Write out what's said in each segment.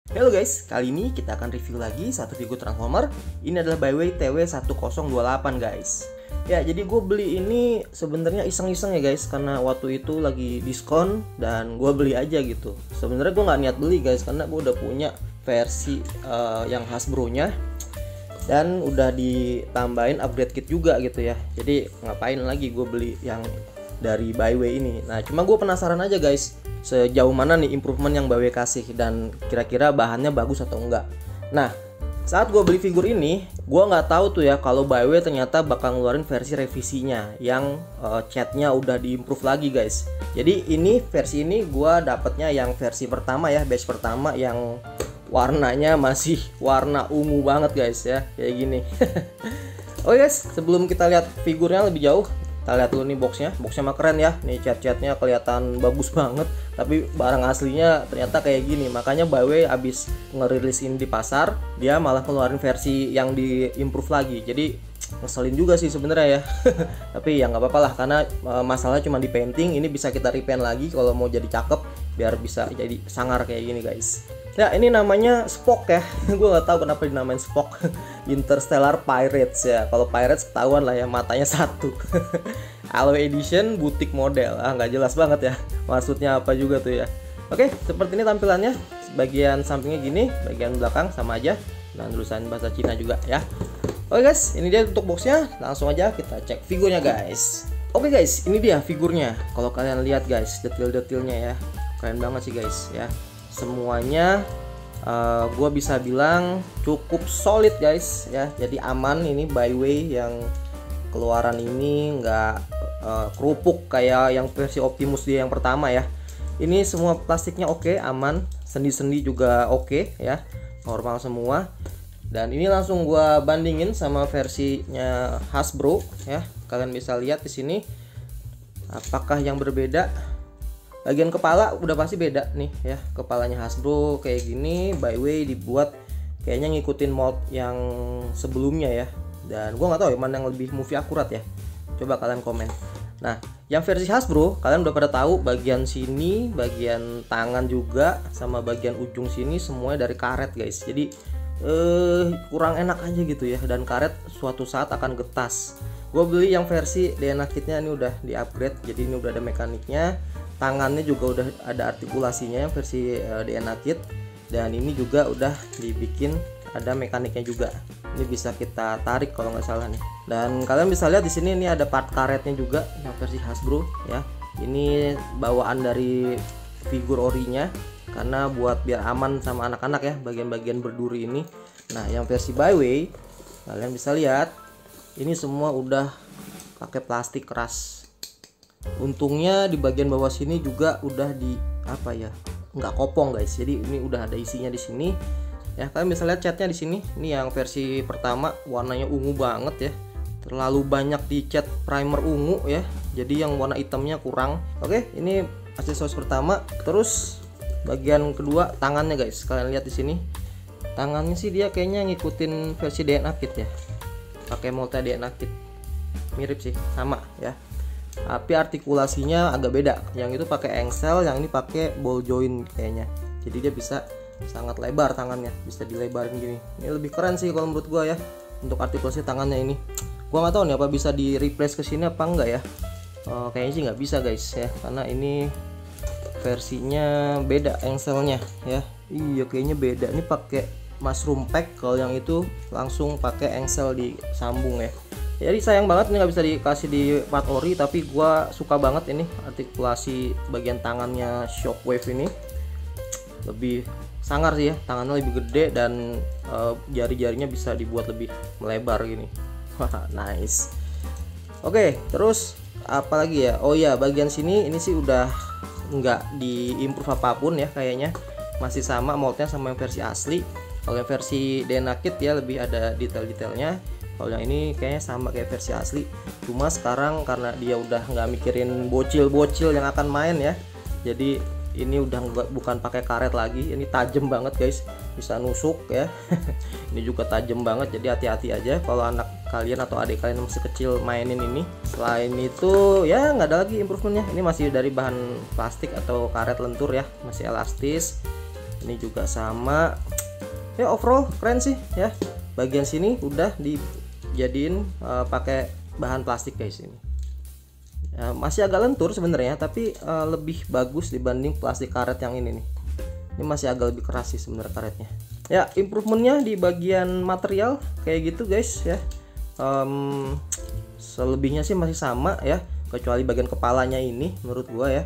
Halo guys, kali ini kita akan review lagi satu figur Transformer. Ini adalah Byway TW1028 guys. Ya, jadi gue beli ini sebenarnya iseng-iseng ya guys, karena waktu itu lagi diskon dan gue beli aja gitu. Sebenarnya gue nggak niat beli guys, karena gue udah punya versi yang Hasbro-nya dan udah ditambahin upgrade kit juga gitu ya. Jadi ngapain lagi gue beli yang dari Byway ini. Nah, cuma gue penasaran aja guys, sejauh mana nih improvement yang Byway kasih dan kira-kira bahannya bagus atau enggak. Nah, saat gue beli figur ini, gue nggak tahu tuh ya kalau Byway ternyata bakal ngeluarin versi revisinya yang catnya udah diimprove lagi guys. Jadi ini versi ini gue dapetnya yang versi pertama ya, batch pertama yang warnanya masih warna ungu banget guys ya, kayak gini. Oke guys, sebelum kita lihat figurnya lebih jauh, kita lihat dulu nih boxnya mah keren ya. Nih cat-catnya kelihatan bagus banget, tapi barang aslinya ternyata kayak gini. Makanya Byway abis ngerilis ini di pasar, dia malah keluarin versi yang diimprove lagi. Jadi ngeselin juga sih sebenarnya ya. Tapi ya nggak apa-apa lah, karena masalahnya cuma di painting. Ini bisa kita repaint lagi kalau mau jadi cakep, biar bisa jadi sangar kayak gini guys. Ya, ini namanya Spock ya. Gue nggak tahu kenapa dinamain Spock. Interstellar Pirates ya. Kalau Pirates ketahuan lah ya, matanya satu. Alloy Edition boutique model. Nggak jelas banget ya maksudnya apa juga tuh ya. Oke, seperti ini tampilannya. Bagian sampingnya gini, bagian belakang sama aja, dan tulisan bahasa Cina juga ya. Oke guys, ini dia untuk boxnya. Langsung aja kita cek figurnya guys. Oke guys, ini dia figurnya. Kalau kalian lihat guys, detail-detailnya ya, keren banget sih guys ya. Semuanya gue bisa bilang cukup solid guys ya. Jadi aman ini Byway yang keluaran ini, nggak kerupuk kayak yang versi Optimus dia yang pertama ya. Ini semua plastiknya oke, aman. Sendi-sendi juga oke ya, normal semua. Dan ini langsung gue bandingin sama versinya Hasbro ya. Kalian bisa lihat di sini apakah yang berbeda. Bagian kepala udah pasti beda nih ya. Kepalanya Hasbro kayak gini, Byway dibuat kayaknya ngikutin mold yang sebelumnya ya. Dan gua nggak tahu ya mana yang lebih movie akurat ya. Coba kalian komen. Nah, yang versi Hasbro kalian udah pada tahu, bagian sini, bagian tangan juga sama bagian ujung sini semuanya dari karet guys. Jadi kurang enak aja gitu ya, dan karet suatu saat akan getas. Gue beli yang versi DNA kitnya ini udah di upgrade, jadi ini udah ada mekaniknya. Tangannya juga udah ada artikulasinya yang versi DNA kit, dan ini juga udah dibikin ada mekaniknya juga. Ini bisa kita tarik kalau nggak salah nih. Dan kalian bisa lihat di sini ini ada part karetnya juga yang versi Hasbro ya. Ini bawaan dari figur orinya, karena buat biar aman sama anak-anak ya bagian-bagian berduri ini. Nah, yang versi Byway kalian bisa lihat ini semua udah pakai plastik keras. Untungnya di bagian bawah sini juga udah di apa ya, nggak kopong guys. Jadi ini udah ada isinya di sini ya. Kalian bisa lihat catnya di sini. Ini yang versi pertama warnanya ungu banget ya, terlalu banyak dicat primer ungu ya, jadi yang warna hitamnya kurang. Oke, ini aksesoris pertama. Terus bagian kedua tangannya guys, kalian lihat di sini. Tangannya sih dia kayaknya ngikutin versi DNA kit ya, pakai moldnya DNA kit, mirip sih, sama ya. Tapi artikulasinya agak beda. Yang itu pakai engsel, yang ini pakai ball joint kayaknya. Jadi dia bisa sangat lebar tangannya, bisa dilebarin gini. Ini lebih keren sih kalau menurut gua ya untuk artikulasi tangannya ini. Gua nggak tahu nih apa bisa di replace ke sini apa enggak ya. Kayaknya sih nggak bisa guys ya, karena ini versinya beda engselnya ya. Iya kayaknya beda. Ini pakai mushroom pack, kalau yang itu langsung pakai engsel disambung ya. Jadi sayang banget ini nggak bisa dikasih di part ori, tapi gua suka banget ini artikulasi bagian tangannya Shockwave ini. Lebih sangar sih ya, tangannya lebih gede dan jari-jarinya bisa dibuat lebih melebar gini. Wah, nice. Oke, terus apa lagi ya? Oh ya, bagian sini ini sih udah nggak diimprove apapun ya kayaknya. Masih sama moldnya sama yang versi asli. Kalau yang versi DNA kit ya lebih ada detail-detailnya. Kalau yang ini kayaknya sama kayak versi asli, cuma sekarang karena dia udah nggak mikirin bocil-bocil yang akan main ya, jadi ini udah bukan pakai karet lagi. Ini tajam banget guys, bisa nusuk ya. Ini juga tajam banget, jadi hati-hati aja kalau anak kalian atau adik kalian masih kecil mainin ini. Selain itu ya nggak ada lagi improvementnya. Ini masih dari bahan plastik atau karet lentur ya, masih elastis. Ini juga sama. Ya overall keren sih ya. Bagian sini udah dijadiin pakai bahan plastik guys ini. Masih agak lentur sebenarnya, tapi lebih bagus dibanding plastik karet yang ini nih. Ini masih agak lebih keras sih sebenarnya karetnya. Ya, improvementnya di bagian material kayak gitu guys ya. Selebihnya sih masih sama ya, kecuali bagian kepalanya ini menurut gua ya.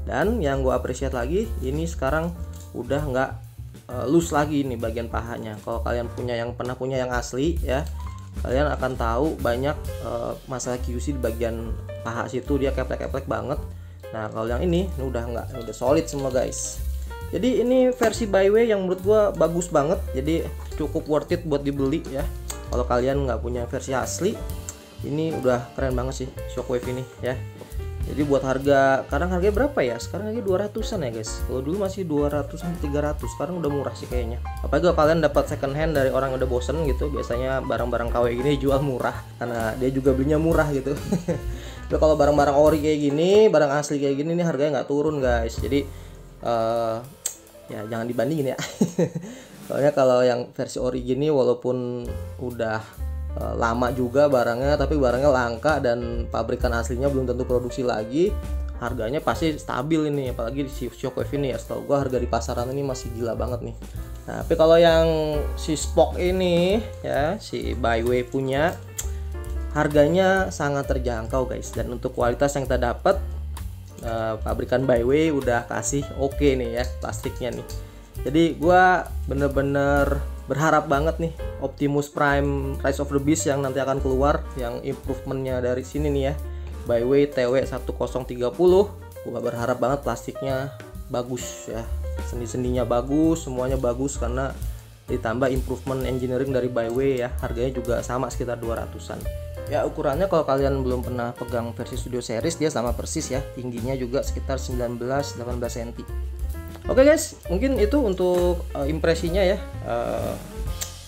Dan yang gua appreciate lagi, ini sekarang udah nggak loose lagi nih bagian pahanya. Kalau kalian pernah punya yang asli ya, kalian akan tahu banyak masalah QC di bagian paha situ, dia keplek-keplek banget. Nah kalau yang ini udah nggak, udah solid semua guys. Jadi ini versi Byway yang menurut gua bagus banget, jadi cukup worth it buat dibeli ya. Kalau kalian nggak punya versi asli, ini udah keren banget sih Shockwave ini ya. Jadi buat harga, sekarang harganya berapa ya? Sekarang lagi 200-an ya guys. Kalau dulu masih 200-an 300, sekarang udah murah sih kayaknya. Apalagi kalau kalian dapat second hand dari orang yang udah bosen gitu, biasanya barang-barang KW gini jual murah karena dia juga belinya murah gitu. Tapi kalau barang-barang ori kayak gini, barang asli kayak gini nih harganya nggak turun guys. Jadi ya jangan dibandingin ya. Soalnya kalau yang versi ori gini walaupun udah lama juga barangnya, tapi barangnya langka dan pabrikan aslinya belum tentu produksi lagi, harganya pasti stabil ini. Apalagi di Shockwave ini ya, setahu gua harga di pasaran ini masih gila banget nih. Nah, tapi kalau yang si Spock ini ya, si Byway punya, harganya sangat terjangkau guys. Dan untuk kualitas yang kita dapat, pabrikan Byway udah kasih oke nih ya plastiknya nih. Jadi gua bener-bener berharap banget nih Optimus Prime Rise of the Beast yang nanti akan keluar, yang improvementnya dari sini nih ya, Byway TW1030. Gua berharap banget plastiknya bagus ya, sendi-sendinya bagus, semuanya bagus, karena ditambah improvement engineering dari Byway ya. Harganya juga sama sekitar 200-an. Ya ukurannya kalau kalian belum pernah pegang versi Studio Series, dia sama persis ya, tingginya juga sekitar 19-18 cm. Oke guys, mungkin itu untuk impresinya ya.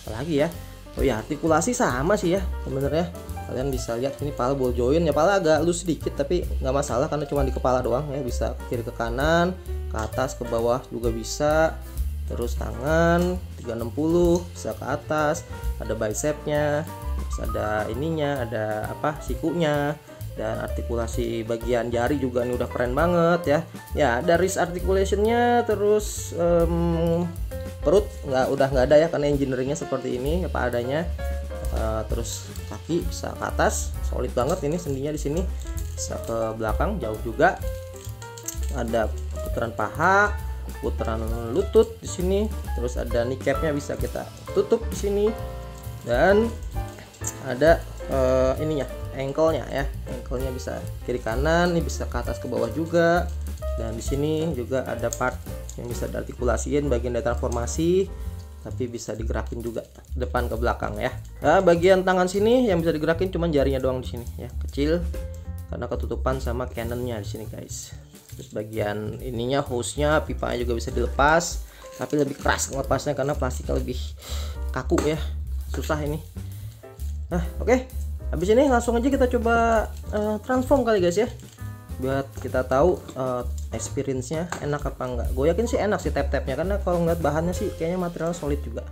Apalagi ya, oh ya artikulasi sama sih ya sebenarnya. Kalian bisa lihat ini pala ball joint ya, pala agak loose sedikit tapi nggak masalah karena cuma di kepala doang ya. Bisa kiri ke kanan, ke atas, ke bawah juga bisa. Terus tangan 360 bisa ke atas, ada bicepnya, terus ada ininya, ada apa, sikunya, dan artikulasi bagian jari juga ini udah keren banget ya. Ya ada wrist articulationnya, terus perut udah nggak ada ya karena engineeringnya seperti ini apa adanya. Terus kaki bisa ke atas, solid banget ini sendinya di sini, bisa ke belakang jauh juga. Ada putaran paha, putaran lutut di sini, terus ada kneecapnya bisa kita tutup di sini, dan ada ininya, ankle-nya ya, ankle-nya bisa kiri kanan, ini bisa ke atas ke bawah juga, dan di sini juga ada part yang bisa diartikulasiin bagian dari transformasi, tapi bisa digerakin juga depan ke belakang ya. Nah, bagian tangan sini yang bisa digerakin cuman jarinya doang di sini ya, kecil karena ketutupan sama cannonnya di sini guys. Terus bagian ininya, hose-nya, pipanya juga bisa dilepas, tapi lebih keras ngelepasnya karena plastiknya lebih kaku ya, susah ini. Nah oke, habis ini langsung aja kita coba transform kali guys ya, buat kita tahu experience-nya enak apa enggak. Gue yakin sih enak sih tap-tapnya, karena kalau ngeliat bahannya sih kayaknya material solid juga.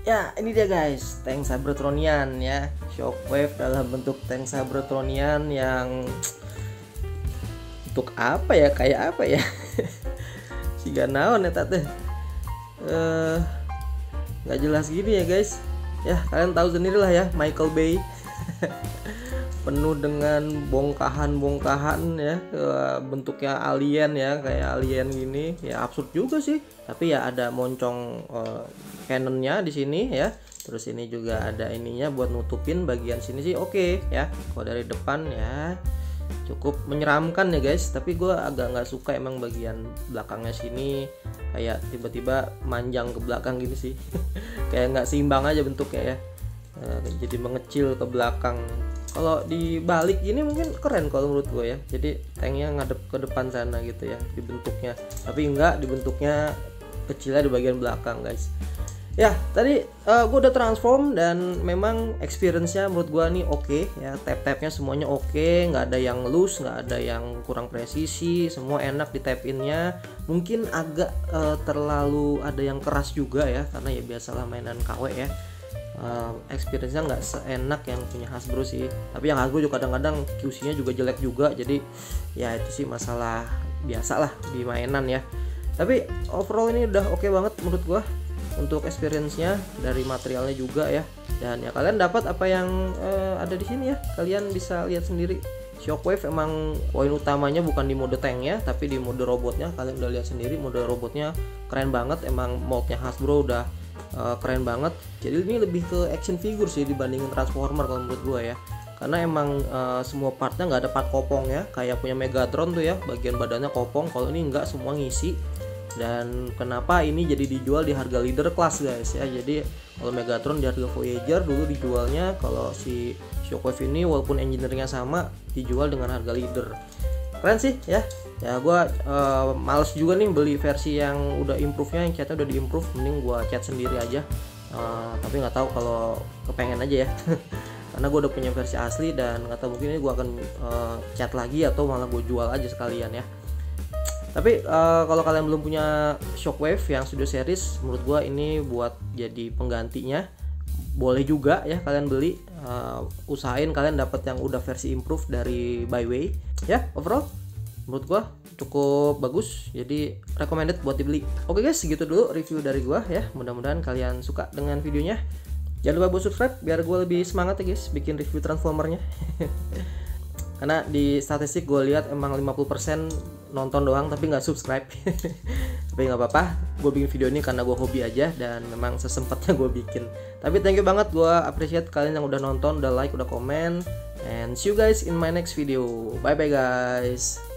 Ya ini dia guys, tank Cybertronian ya, Shockwave dalam bentuk tank Cybertronian yang untuk apa ya, kayak apa ya siga naon ya tante, nggak jelas gini ya guys ya. Kalian tahu sendiri lah ya, Michael Bay penuh dengan bongkahan ya, bentuknya alien ya, kayak alien gini ya, absurd juga sih. Tapi ya ada moncong cannonnya di sini ya, terus ini juga ada ininya buat nutupin bagian sini sih oke ya. Kalau dari depan ya cukup menyeramkan ya guys, tapi gue agak nggak suka emang bagian belakangnya sini, kayak tiba-tiba manjang ke belakang gini sih kayak nggak seimbang aja bentuknya ya, jadi mengecil ke belakang. Kalau dibalik gini mungkin keren kalau menurut gue ya, jadi tanknya ngadep ke depan sana gitu ya dibentuknya, tapi enggak, dibentuknya kecilnya di bagian belakang guys. Ya, tadi gue udah transform dan memang experience-nya menurut gue nih oke ya. Tap-tapnya semuanya oke, nggak ada yang loose, nggak ada yang kurang presisi, semua enak di tap-innya. Mungkin agak terlalu ada yang keras juga ya, karena ya biasalah mainan KW ya. Experience-nya nggak seenak yang punya Hasbro sih. Tapi yang Hasbro juga kadang-kadang QC-nya juga jelek juga, jadi ya itu sih masalah biasa lah di mainan ya. Tapi overall ini udah oke banget menurut gue untuk experience-nya, dari materialnya juga ya. Dan ya kalian dapat apa yang ada di sini ya. Kalian bisa lihat sendiri. Shockwave emang poin utamanya bukan di mode tanknya, tapi di mode robotnya. Kalian udah lihat sendiri mode robotnya keren banget. Emang mold-nya Hasbro udah keren banget. Jadi ini lebih ke action figure sih dibandingin Transformer kalau menurut gue ya. Karena emang semua partnya nggak ada part kopong ya. Kayak punya Megatron tuh ya, bagian badannya kopong. Kalau ini nggak, semua ngisi. Dan kenapa ini jadi dijual di harga leader class guys ya. Jadi kalau Megatron di harga Voyager dulu dijualnya, kalau si Shockwave ini walaupun engineeringnya sama dijual dengan harga leader. Keren sih ya. Ya gue males juga nih beli versi yang udah improve-nya, yang catnya udah di improve, mending gue cat sendiri aja. Tapi nggak tahu kalau kepengen aja ya. Karena gue udah punya versi asli dan nggak tahu mungkin ini gue akan cat lagi atau malah gue jual aja sekalian ya. Tapi kalau kalian belum punya Shockwave yang Studio Series, menurut gua ini buat jadi penggantinya boleh juga ya kalian beli. Usahain kalian dapat yang udah versi improve dari Byway ya. Overall menurut gua cukup bagus, jadi recommended buat dibeli. Oke guys, segitu dulu review dari gua ya. Mudah-mudahan kalian suka dengan videonya. Jangan lupa buat subscribe biar gua lebih semangat ya guys bikin review Transformernya. Karena di statistik gue lihat emang 50% nonton doang tapi nggak subscribe. Tapi nggak apa-apa, gue bikin video ini karena gue hobi aja dan memang sesempatnya gue bikin. Tapi thank you banget, gue appreciate kalian yang udah nonton, udah like, udah komen. And see you guys in my next video. Bye bye guys.